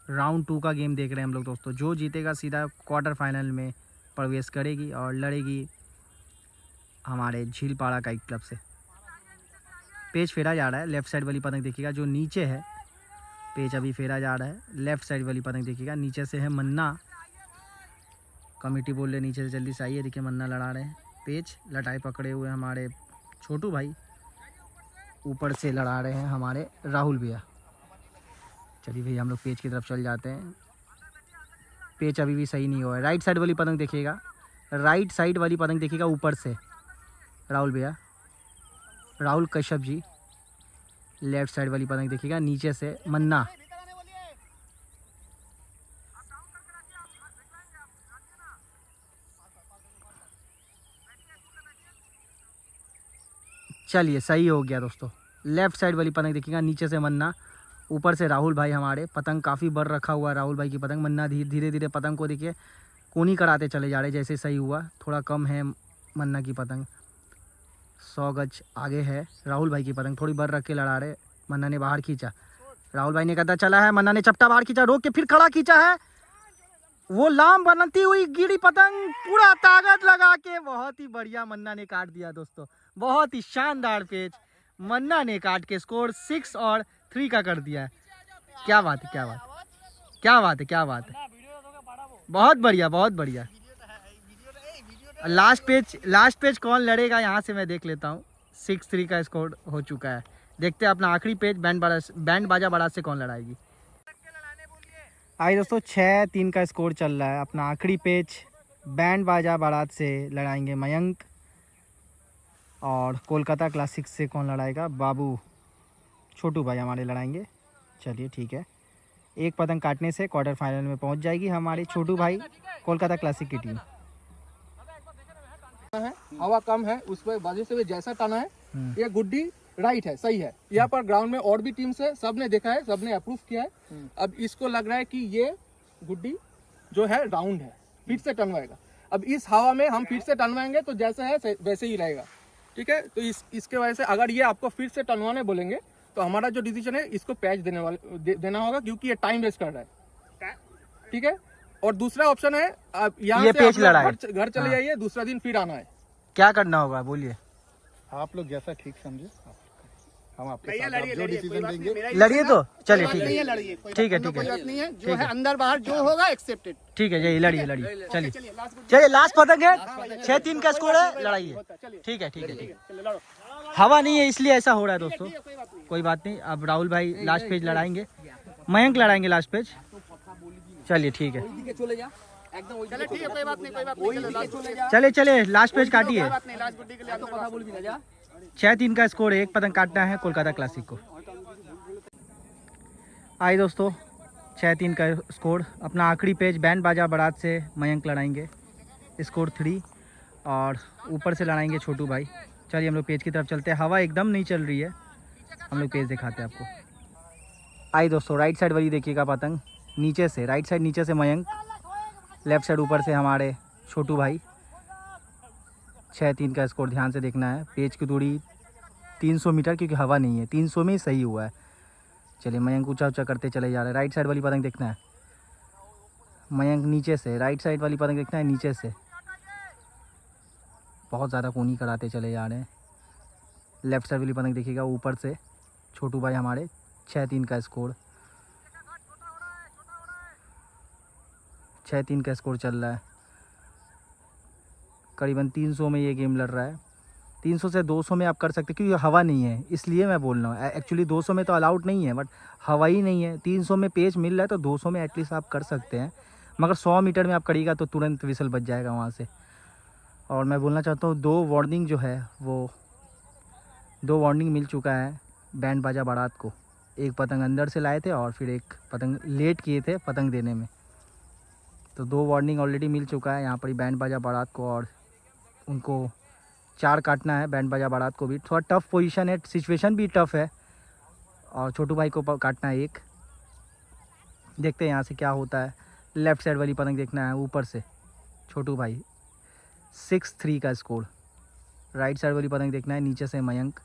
राउंड 2 का गेम देख रहे हैं हम लोग दोस्तों। जो जीतेगा सीधा क्वार्टर फाइनल में प्रवेश करेगी और लड़ेगी हमारे झीलपाड़ा काइट क्लब से। पेज फेरा जा रहा है। लेफ़्ट साइड वाली पतंग देखिएगा जो नीचे है, पेज अभी फेरा जा रहा है। लेफ़्ट साइड वाली पतंग देखिएगा, नीचे से है मन्ना। कमेटी बोल रहे नीचे से जल्दी से आइए। देखिए मन्ना लड़ा रहे हैं। पेज लटाई पकड़े हुए हमारे छोटू भाई, ऊपर से लड़ा रहे हैं हमारे राहुल भैया। चलिए भैया हम लोग पेज की तरफ चल जाते हैं। पेज अभी भी सही नहीं हुआ है। राइट साइड वाली पतंग देखिएगा, राइट साइड वाली पतंग देखिएगा ऊपर से राहुल भैया, राहुल कश्यप जी। लेफ्ट साइड वाली पतंग देखिएगा नीचे से मन्ना। चलिए सही हो गया दोस्तों। लेफ़्ट साइड वाली पतंग देखिएगा नीचे से मन्ना, ऊपर से राहुल भाई हमारे। पतंग काफ़ी बड़ रखा हुआ है राहुल भाई की पतंग। मन्ना धीरे धीरे पतंग को देखिए कोनी कराते चले जा रहे। जैसे सही हुआ, थोड़ा कम है मन्ना की पतंग, 100 गज आगे है राहुल भाई की पतंग। थोड़ी बड़ रख के लड़ा रहे। मन्ना ने बाहर खींचा, राहुल भाई ने कदा चला है, मन्ना ने चपटा बाहर खींचा, रोक के फिर खड़ा खींचा है। वो लाम बनती हुई गिरी पतंग, पूरा ताकत लगा के बहुत ही बढ़िया मन्ना ने काट दिया दोस्तों। बहुत ही शानदार पेच मन्ना ने काट के स्कोर 6 और 3 का कर दिया है। क्या बात है, क्या बात, क्या बात है, क्या बात है। बहुत बढ़िया, बहुत बढ़िया। लास्ट पेज कौन लड़ेगा यहाँ से मैं देख लेता हूँ। 6-3 का स्कोर हो चुका है। देखते हैं अपना आखिरी पेज बैंड बाजा बारात से कौन लड़ाएगी। आइए दोस्तों 6-3 का स्कोर चल रहा है। अपना आखिरी पेज बैंड बाजा बारात से लड़ाएंगे मयंक, और कोलकाता क्लासिक से कौन लड़ाएगा, बाबू छोटू भाई हमारे लड़ाएंगे। चलिए ठीक है, एक पतंग काटने से क्वार्टर फाइनल में पहुंच जाएगी हमारे छोटू भाई कोलकाता क्लासिक की टीम। है हवा कम है, उस पर वजह से जैसा टना है ये गुड्डी राइट है, सही है। यहाँ पर ग्राउंड में और भी टीम से सबने देखा है, सबने अप्रूव किया है। अब इसको लग रहा है कि ये गुड्डी जो है राउंड है, फिर से टनवाएगा। अब इस हवा में हम फिर से टनवाएंगे तो जैसा है वैसे ही रहेगा, ठीक है। तो इसके वजह से अगर ये आपको फिर से टनवाने बोलेंगे तो हमारा जो डिसीजन है इसको पैच देना होगा, क्योंकि ये टाइम वेस्ट कर रहा है, ठीक है। और दूसरा ऑप्शन है आप यहाँ से घर चले जाइए, दूसरा दिन फिर आना है। क्या करना होगा बोलिए? आप लोग जैसा ठीक समझे, हम आपके साथ जो डिसीजन देंगे लड़िए तो चलिए, ठीक है ठीक है कोई बात नहीं है, जो है अंदर बाहर जो होगा एक्सेप्टेड। ठीक है, यही लड़िए चलिए चलिए, लास्ट पतंग है, 6-3 का स्कोर है, लड़ाई है। ठीक है ठीक है, हवा नहीं है इसलिए ऐसा हो रहा है दोस्तों, कोई बात नहीं। अब राहुल भाई लास्ट पेज लड़ाएंगे, मयंक लड़ाएंगे लास्ट पेज। चलिए ठीक है, चले चले लास्ट पेज काटिए। 6-3 का स्कोर है, एक पतंग काटना है कोलकाता क्लासिक को। आइए दोस्तों, 6-3 का स्कोर, अपना आखिरी पेज बैंड बाजा बारात से मयंक लड़ाएंगे, स्कोर 3, और ऊपर से लड़ाएंगे छोटू भाई। चलिए हम लोग पेज की तरफ चलते हैं, हवा एकदम नहीं चल रही है, हम लोग पेज दिखाते हैं आपको। आइए दोस्तों, राइट साइड वाली देखिएगा पतंग, नीचे से राइट साइड नीचे से मयंक, लेफ्ट साइड ऊपर से हमारे छोटू भाई। 6-3 का स्कोर ध्यान से देखना है। पेज की दूरी 300 मीटर, क्योंकि हवा नहीं है, 300 में ही सही हुआ है। चलिए मयंक ऊंचा ऊंचा करते चले जा रहे हैं। राइट साइड वाली पतंग देखना है मयंक, नीचे से राइट साइड वाली पतंग देखना है नीचे से, बहुत ज़्यादा कोनी कराते चले जा रहे हैं। लेफ्ट साइड वाली पतंग देखिएगा ऊपर से छोटू भाई हमारे। 6-3 का स्कोर, 6-3 का स्कोर चल रहा है। करीबन 300 में ये गेम लड़ रहा है। 300 से 200 में आप कर सकते, क्योंकि हवा नहीं है, इसलिए मैं बोल रहा हूँ। एक्चुअली 200 में तो अलाउड नहीं है, बट हवा ही नहीं है। 300 में पेज मिल रहा है तो 200 में एटलीस्ट आप कर सकते हैं, मगर 100 मीटर में आप करिएगा तो तुरंत विसल बच जाएगा वहाँ से। और मैं बोलना चाहता हूँ 2 वार्निंग जो है वो 2 वार्निंग मिल चुका है बैंड बाजा बारात को। एक पतंग अंदर से लाए थे और फिर एक पतंग लेट किए थे पतंग देने में, तो 2 वार्निंग ऑलरेडी मिल चुका है यहाँ पर बैंड बाजा बारात को। और उनको 4 काटना है बैंड बाजा बारात को भी। थोड़ा टफ पोजीशन है, सिचुएशन भी टफ है, और छोटू भाई को काटना है एक। देखते हैं यहाँ से क्या होता है। लेफ़्ट साइड वाली पतंग देखना है ऊपर से छोटू भाई। 6-3 का स्कोर। राइट साइड वाली पतंग देखना है नीचे से मयंक,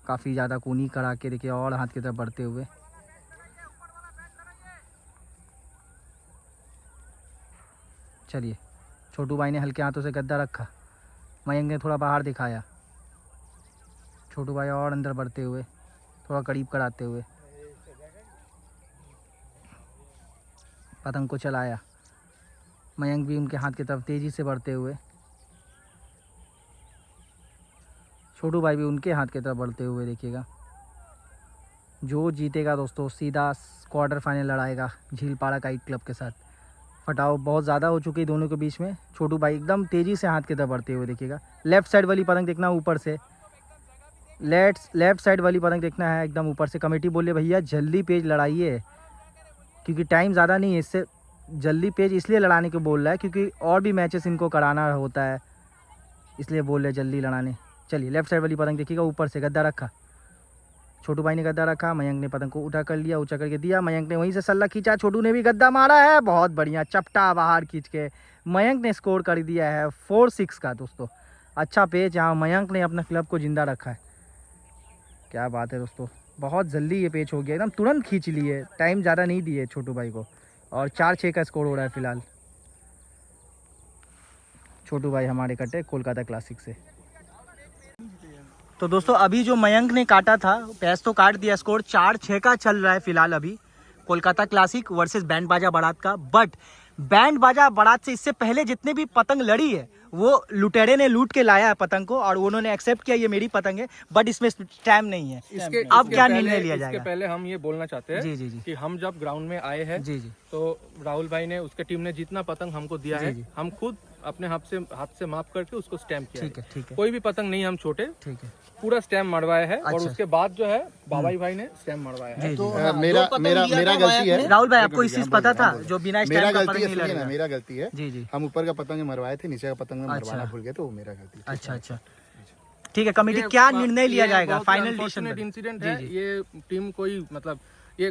काफ़ी ज़्यादा कूनी करा के देखिए और हाथ की तरफ बढ़ते हुए। चलिए छोटू भाई ने हल्के हाथों से गद्दा रखा, मयंक ने थोड़ा बाहर दिखाया, छोटू भाई और अंदर बढ़ते हुए थोड़ा करीब कराते हुए पतंग को चलाया। मयंक भी उनके हाथ की तरफ तेज़ी से बढ़ते हुए, छोटू भाई भी उनके हाथ की तरफ बढ़ते हुए। देखिएगा जो जीतेगा दोस्तों सीधा क्वार्टर फाइनल लड़ाएगा झीलपाड़ा काइट क्लब के साथ। फटाव बहुत ज़्यादा हो चुकी है दोनों के बीच में। छोटू भाई एकदम तेज़ी से हाथ की तरफ बढ़ते हुए। देखिएगा लेफ़्ट साइड वाली पतंग देखना ऊपर से, लेफ्ट साइड वाली पतंग देखना है एकदम ऊपर से। कमेटी बोले भैया जल्दी पेज लड़ाइए, क्योंकि टाइम ज़्यादा नहीं है, इससे जल्दी पेज इसलिए लड़ाने को बोल रहा है क्योंकि और भी मैचेस इनको कराना होता है, इसलिए बोल रहे जल्दी लड़ाने। चलिए लेफ़्ट साइड वाली पतंग देखिएगा ऊपर से गद्दा रखा, छोटू भाई ने गद्दा रखा, मयंक ने पतंग को उठा कर लिया, ऊंचा करके दिया, मयंक ने वहीं से सल्ला खींचा, छोटू ने भी गद्दा मारा है, बहुत बढ़िया चपटा बाहर खींच के मयंक ने स्कोर कर दिया है 4-6 का दोस्तों। अच्छा पेज, यहाँ मयंक ने अपना क्लब को जिंदा रखा है। क्या बात है दोस्तों, बहुत जल्दी ये पेज हो गया, एकदम तुरंत खींच लिए, टाइम ज़्यादा नहीं दिए छोटू भाई को। और 4-6 का स्कोर हो रहा है फिलहाल। छोटू भाई हमारे कटे कोलकाता क्लासिक से। तो दोस्तों अभी जो मयंक ने काटा था पैस तो काट दिया, स्कोर 4-6 का चल रहा है फिलहाल अभी कोलकाता क्लासिक वर्सेस बैंड बाजा बारात का। बट बैंड बाजा बारात से इससे पहले जितने भी पतंग लड़ी है वो लुटेरे ने लूट के लाया है पतंग को, और उन्होंने एक्सेप्ट किया ये मेरी पतंग है, बट इसमें टाइम नहीं है। अब क्या निर्णय लिया जाएगा? इसके पहले हम ये बोलना चाहते हैं जी जी जी कि हम जब ग्राउंड में आए हैं जी जी तो राहुल भाई ने उसके टीम ने जितना पतंग हमको दिया है हम खुद अपने हाथ से माप करके उसको स्टैम्प किया ठीक है, ठीक है, कोई भी पतंग नहीं हम छोटे, ठीक है। पूरा स्टैम्प मरवाया है। और अच्छा। उसके बाद जो है बाबाई भाई ने स्टैम्प मरवाया है। तो मेरा गलती है। राहुल भाई आपको इस चीज पता था जो बिना मेरा स्टैम्प का गलती पतंग है, नहीं सुनिए लगेगा? ना, मेरा गलती है। जी जी, हम ऊपर का पतंग मरवाए थे, नीचे का पतंग में अच्छा। मरवाना भूल गए, तो वो मेरा गलती है। अच्छा अच्छा, ठीक है। कमेटी क्या निर्णय लिया जाएगा फाइनल डिसीजन? इंसिडेंट है ये। टीम कोई मतलब ये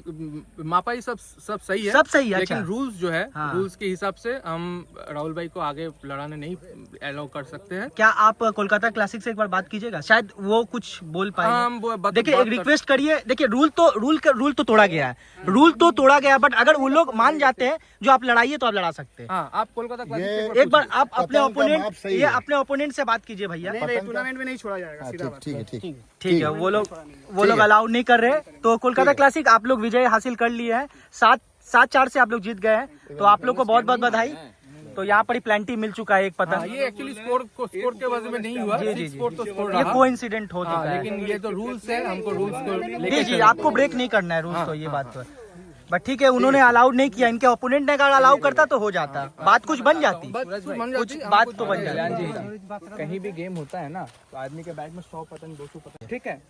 मापाई सब सही है, सब सही है। लेकिन अच्छा। रूल्स जो है, हाँ। रूल्स के हिसाब से हम राहुल भाई को आगे लड़ाने नहीं अलाउ कर सकते हैं। क्या आप कोलकाता क्लासिक से एक बार बात कीजिएगा, शायद वो कुछ बोल हम पाए। देखिए एक रिक्वेस्ट करिए, देखिए रूल तो तोड़ा गया है, रूल तो तोड़ा गया, बट अगर वो लोग मान जाते हैं जो आप लड़ाइए तो आप लड़ा सकते हैं। हाँ, आप कोलकाता क्लासिक ये से एक बार आप अपने पतंग का ओपोनेंट माप सही ये है। अपने ओपोनेंट से बात कीजिए भैया। टूर्नामेंट में नहीं छोड़ा जाएगा, सीधा बात। ठीक है, ठीक है। ठीक है, वो लोग अलाउ नहीं कर रहे। तो कोलकाता क्लासिक आप लोग विजय हासिल कर लिए हैं, 7-4 से आप लोग जीत गए हैं, तो आप लोग को बहुत बहुत बधाई। तो यहाँ पर ही प्लेंटी मिल चुका है एक पतंग। ये एक्चुअली स्कोर के वजह में नहीं हुआ। जी, जी, जी। स्कोर तो स्कोर ये रहा। कोइंसिडेंट हो चुका है। लेकिन ये तो रूल्स है, हमको रूल्स को जी जी, आपको ब्रेक नहीं करना है रूल्स, तो ये बात तो है। बट ठीक है, उन्होंने अलाउड नहीं किया, इनके ओपोनेंट ने अगर अलाउ करता तो हो जाता, बात कुछ बन जाती, कुछ बात तो बन जाती। कहीं भी गेम होता है ना, तो आदमी के बैग में 100 पतंग 200 पतंग, ठीक है,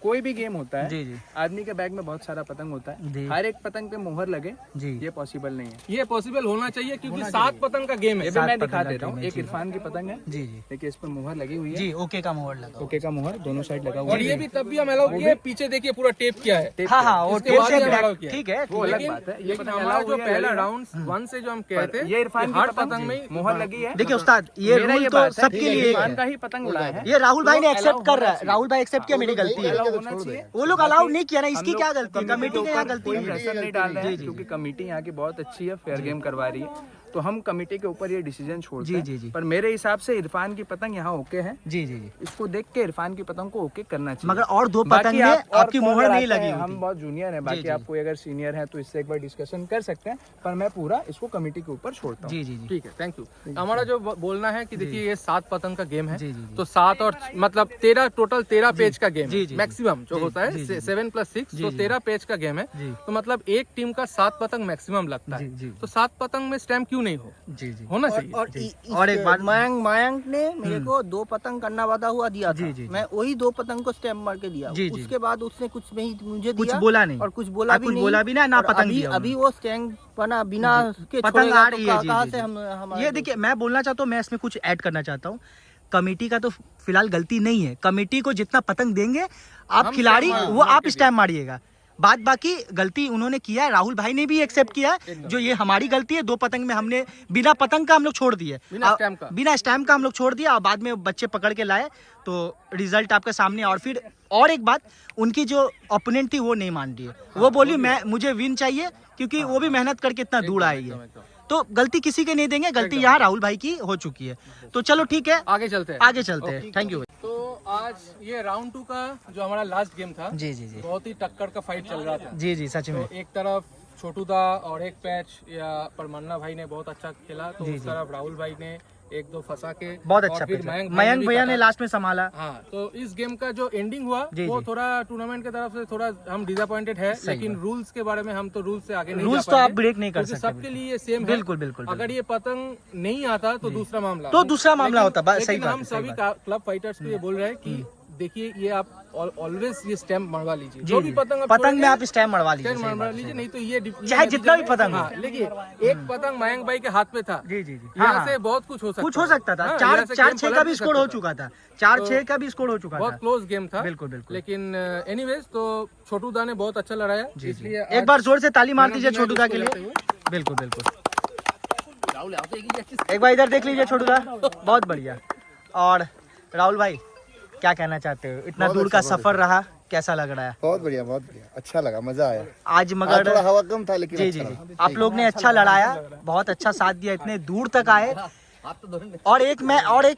कोई भी गेम होता है, जी जी आदमी के बैग में बहुत सारा पतंग होता जी। है, हर एक पतंग पे मोहर लगे, जी, ये पॉसिबल नहीं है। ये पॉसिबल होना चाहिए, क्योंकि 7 पतंग का गेम है। ये भी मैं सात दिखा पतंग देता का हूँ। गेम है, एक जी। इरफान की पतंग है, जी जी देखिए इस पर मोहर लगी हुई है, जी, ओके का मोहर लगा। ओके का मोहर दोनों साइड लगा हुआ और ये भी तब भी हम अलाउ किए, पीछे देखिए पूरा टेप किया है। हाँ हाँ, वो इसके टेप बाद से भी black- allow किया है। ठीक है, वो अलग लेकिन बात है। ये लेकिन पतंग हमारा allow जो हुई है पहला लगेगा। राउंड 1 से जो हम कहते ये इरफान की हर पतंग पतंग में मोहर लगी है। देखिए उस्ताद, ये मेरा रूल ये तो बात है, सबके ठीक है, लिए एक इरफान है। का ही पतंग उड़ाया है। ये राहुल भाई ने तो एक्सेप्ट allow कर रहा है, होना चाहिए। राहुल भाई एक्सेप्ट किया, मेरी गलती है। allow होना चाहिए। वो लोग अलाउ नहीं किया ना, इसकी हम क्या लोग गलती? कमेटी के यहाँ गलती कोई नहीं है। प्रेशर नहीं डाल रहे जी, हैं, जी, क्योंकि कमेटी यहाँ की बहुत अच्छी है, फेयर गेम करवा रही है, तो हम कमेटी के ऊपर ये डिसीजन छोड़ते जी, हैं। जी, जी। पर मेरे हिसाब से इरफान की पतंग यहाँ ओके है, जी जी जी, इसको देख के इरफान की पतंग को ओके करना चाहिए। मगर और दो बाकी पतंग में आप और आपकी कौन मोहर नहीं लगाते लगी हैं, हुई हम थी। बहुत जूनियर हैं, जी, बाकी जी। आप कोई अगर सीनियर है तो इससे एक बार डिस्कशन कर सकते हैं, पर मैं पूरा इसको कमेटी के ऊपर छोड़ता हूँ। जी जी जी, ठीक है, थैंक यू। हमारा जो बोलना है कि देखिए ये 7 पतंग का गेम है, जी, जी, जी। तो 7 और मतलब 13 टोटल 13 पेज का गेम जी, है जी, मैक्सिमम जो जी, होता जी, जी, है 7+6, जी, तो जी। 13 पेज का गेम है। जी तो मतलब एक टीम का 7 पतंग मैक्सिमम लगता जी, है, जी। तो 7 पतंग में स्टैम्प क्यों नहीं हो, जी जी, होना चाहिए। और एक बात, मयंक ने मेरे को 2 पतंग करना वादा हुआ दिया था। जी, जी, जी। मैं वही 2 पतंग को स्टैम्प मार के दिया। जी, जी। उसके बाद उसने कुछ नहीं मुझे कुछ दिया बोला नहीं और कुछ बोला भी कुछ नहीं। बोला भी ना, ना और पतंग अभी दिया अभी वो स्टैम्प बना बिना के पतंग छोड़ेगा आ तो रही है। जी, कहाँ जी, से जी। हम हमारे ये देखिए, मैं बोलना चाहता हूँ, मैं इसमें कुछ ऐड करना चाहता हूँ। कमेटी का तो फिलहाल गलती नहीं है, कमेटी को जितना पतंग देंगे आप हम खिलाड़ी स्टैम्प वो आप स्टैम्प मारिएगा। बात बाकी गलती उन्होंने किया है, राहुल भाई ने भी एक्सेप्ट किया है, जो ये हमारी गलती है। 2 पतंग में हमने बिना पतंग का हम लोग छोड़ दिए, बिना स्टैम्प का। बिना स्टैम्प का हम लोग छोड़ दिया, और बाद में बच्चे पकड़ के लाए, तो रिजल्ट आपके सामने। और फिर और एक बात, उनकी जो ओपोनेंट थी वो नहीं मान रही है, वो बोली मुझे विन चाहिए, क्योंकि वो भी मेहनत करके इतना दूर आई है। तो गलती किसी के नहीं देंगे, गलती यहाँ राहुल भाई की हो चुकी है। तो चलो ठीक है, आगे चलते हैं। आगे चलते हैं। Thank you. तो आज ये राउंड 2 का जो हमारा लास्ट गेम था, जी जी जी, बहुत ही टक्कर का फाइट चल रहा था। जी जी, सच में। तो एक तरफ छोटू दा और एक पैच या परमन्ना भाई ने बहुत अच्छा खेला, तो जी, उस जी। तरफ राहुल भाई ने 1-2 फंसा के बहुत और अच्छा फिर पिचा। मयंक मयंक भैया ने काटा। लास्ट में संभाला। हाँ, तो इस गेम का जो एंडिंग हुआ जी, वो जी। थोड़ा टूर्नामेंट की तरफ से थोड़ा हम डिसअपॉइंटेड है, सही लेकिन रूल्स के बारे में हम तो रूल्स से आगे नहीं रूल्स जा तो आप पाएंगे, ब्रेक नहीं कर क्योंकि सकते। सबके लिए ये सेम है। बिल्कुल बिल्कुल अगर ये पतंग नहीं आता तो दूसरा मामला, तो दूसरा मामला होता, सही लेकिन बात हम है, सही सभी बात। क्लब फाइटर्स को ये बोल रहे हैं कि देखिए, ये आप ऑलवेज ये स्टैम्प मरवा लीजिए, जी जो जी, भी पतंग आप पतंग में छोड़ेंगे, आप स्टैम्प मरवा लीजिए। स्टैम्प सही मरवा बात, लीजिए, सही नहीं तो ये चाहे जितना भी पतंग हो। हाँ, देखिए एक पतंग मयंक भाई के हाथ में था, जी जी जी, यहाँ हाँ, से बहुत कुछ हो सकता कुछ हो सकता था। हाँ, 4-6 यहाँ से गेम का पलट भी भी स्कोर हो सकता चुका था, 4-6 का भी स्कोर हो चुका बहुत था। क्लोज गेम था। बिल्कुल बिल्कुल। लेकिन एनीवेज, तो छोटू दा ने बहुत अच्छा लड़ाया, जी जी, इसलिए एक बार जोर से ताली मार दीजिए मैन ऑफ द छोटू दा के मैच लिए। उसको बिल्कुल बिल्कुल। एक बार इधर देख लीजिए छोटू दा, बहुत बढ़िया। और राहुल भाई, क्या कहना चाहते हो? इतना बहुत दूर अच्छा, का बहुत सफर रहा, कैसा लग रहा है बहुत बढ़िया, बहुत बढ़िया, अच्छा लगा, मजा आया। आज? मगर थोड़ा हवा कम था, लेकिन जी अच्छा जी लगा। जी, आप लोग ने अच्छा लड़ाया, बहुत अच्छा साथ दिया, इतने दूर तक आए। और एक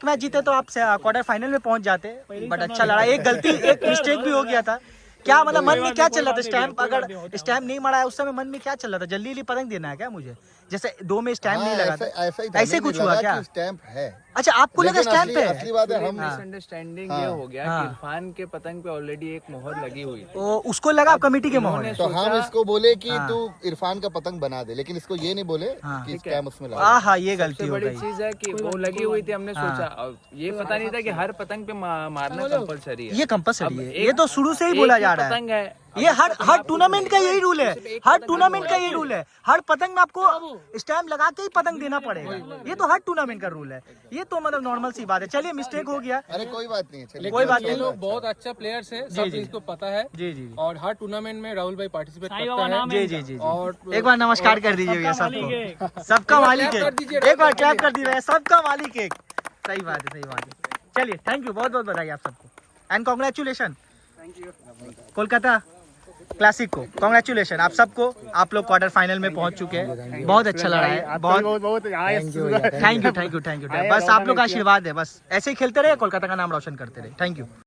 मैच जीते तो आप क्वार्टर फाइनल में पहुंच जाते, बट अच्छा लड़ा। एक मिस्टेक भी हो गया था। क्या मतलब मन में क्या चल रहा था? स्टैम्प अगर स्टैम्प नहीं मरा है उस समय मन में क्या चल रहा था? जल्दी पतंग देना है क्या मुझे? जैसे 2 में स्टैम्प नहीं लगा था। ऐसा ही था, ऐसे कुछ हुआ क्या? स्टैम्प है, अच्छा आपको लगा लेकिन स्टैम्प है? असली बात है हम मिसअंडरस्टैंडिंग ये हो गया हाँ। कि इरफान के पतंग पे ऑलरेडी एक मोहर लगी हुई थी। तो उसको लगा कमेटी के मोहर है। तो हम इसको बोले कि तू इरफान का पतंग बना दे, लेकिन इसको ये नहीं बोले हाँ। कि स्टैम्प उसमें लगा। हाँ ये गलती सबसे हो बड़ी गई। चीज है कि वो लगी हुई थी, हमने सोचा, और ये पता नहीं था कि हर पतंग पे मारना कंपलसरी है। ये कंपल्सरी अब है, एक- ये तो शुरू से ही एक बोला ही जा रहा है। पतंग है, ये हर टूर्नामेंट का यही रूल है, हर टूर्नामेंट का यही रूल है। हर पतंग में आपको स्टैम्प लगा के ही पतंग देना पड़ेगा। ये तो हर टूर्नामेंट का रूल है। ये तो मतलब नॉर्मल सी बात है। चलिए मिस्टेक हो गया। अरे कोई बात नहीं है, चलिए। कोई बात ये नहीं। लोग बहुत अच्छा प्लेयर्स है, सब इसको पता है। जी जी और हर टूर्नामेंट में राहुल भाई पार्टिसिपेट साईं करता बाबा है। नाम है जी जी जी। और एक बार नमस्कार कर दीजिए भैया सबको। सबका मालिक है, एक बार क्लैप कर दीजिए, सबका मालिक है। सही बात है, सही बात है। चलिए थैंक यू, बहुत बहुत बधाई आप सबको एंड कॉन्ग्रेचुलेशन कोलकाता क्लासिक को। कॉन्ग्रेचुलेशन आप सबको, आप लोग क्वार्टर फाइनल में पहुंच चुके हैं। बहुत अच्छा लड़ा है, बहुत थैंक यू। बस आप लोग का आशीर्वाद है, बस ऐसे ही खेलते रहे, कोलकाता का नाम रोशन करते रहे। Thank you.